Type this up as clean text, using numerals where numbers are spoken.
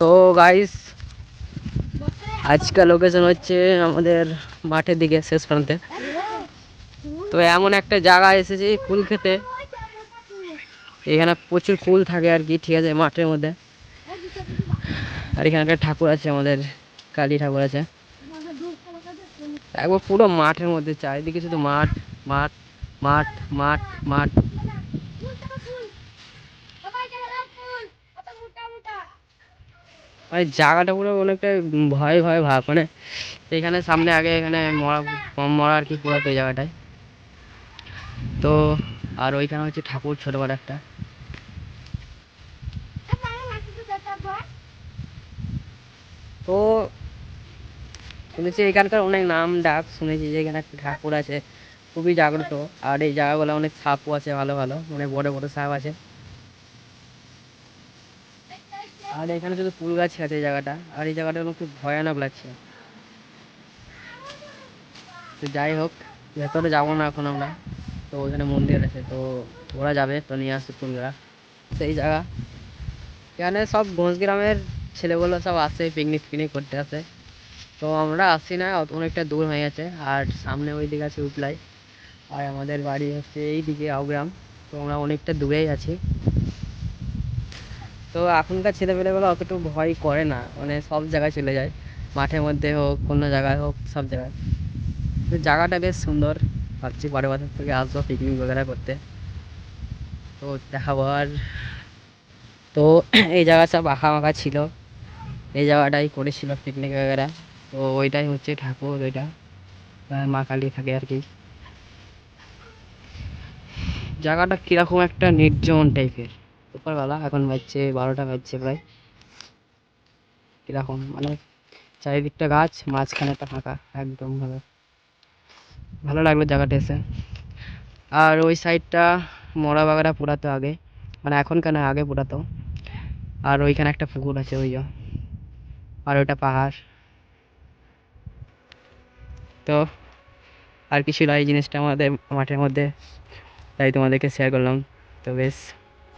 তো গাইস, আজকাল লোকেশন হচ্ছে আমাদের মাঠের দিকে শেষ প্রান্তে। তো এমন একটা জায়গায় এসেছি কুল খেতে। এখানে প্রচুর কুল থাকে আর কি, ঠিক আছে, মাঠের মধ্যে। আর এখানে একটা ঠাকুর আছে, আমাদের কালী ঠাকুর আছে। একবার পুরো মাঠের মধ্যে, চারিদিকে শুধু মাঠ মাঠ মাঠ মাঠ মাঠ। মানে জায়গাটা পুরো অনেকটা ভয় ভয় ভাব, মানে এখানে সামনে আগে এখানে মরা মরা আর কি পুরো ওই জায়গাটায়। তো আর ওইখানে হচ্ছে ঠাকুর ছোট বড় একটা। তো শুনেছি এখানকার অনেক নাম ডাক, শুনেছি যে এখানে একটা ঠাকুর আছে খুবই জাগ্রত। আর এই জায়গাগুলো অনেক সাপও আছে, ভালো ভালো অনেক বড় বড় সাপ আছে। আর এখানে শুধু ফুল গাছ আছে এই জায়গাটা, আর এই জায়গাটা আমার খুব ভয়ানক লাগছে। তো যাই হোক, ভেতরে যাবো না এখন আমরা। তো ওখানে মন্দির আছে, তো ওরা যাবে, তো নিয়ে আসছে ফুলরা। সেই জায়গা এখানে সব ঘোষ গ্রামের ছেলেগুলো সব আসে, পিকনিক ফিকনিক করতে আসে। তো আমরা আসি না, অনেকটা দূর হয়ে গেছে। আর সামনে ওই দিকে আছে উপলাই, আর আমাদের বাড়ি হচ্ছে এই দিকে আউগ্রাম। তো আমরা অনেকটা দূরেই আছি। তো এখনকার ছেলেপেলেগুলো অতটুকু ভয় করে না, মানে সব জায়গায় চলে যায়, মাঠের মধ্যে হোক কোনো জায়গায় হোক, সব জায়গায়। তো জায়গাটা বেশ সুন্দর। ভাবছি পরের বছর থেকে আসবো পিকনিক বগেরা করতে। তো দেখাবো। আর তো এই জায়গা সব আঁকা মাখা ছিল, এই জায়গাটাই করেছিল পিকনিক বগেরা। তো ওইটাই হচ্ছে ঠাকুর, ওইটা মা কালী থাকে আর কি। জায়গাটা কিরকম একটা নির্জন টাইপের। দুপুরবেলা এখন বাজছে 12টা বাজছে প্রায়। কিরকম মানে চারিদিকটা গাছ, মাঝখানে একটা ফাঁকা, একদম ভালো ভালো লাগলো জায়গাটা এসে। আর ওই সাইডটা মরা বাগারা পুরাতো আগে, মানে এখনকার না, আগে পুরাতো। আর ওইখানে একটা পুকুর আছে ওই আর ওইটা পাহাড়। তো আর কিছু নয়, এই জিনিসটা আমাদের মাঠের মধ্যে, তাই তোমাদেরকে শেয়ার করলাম। তো বেশ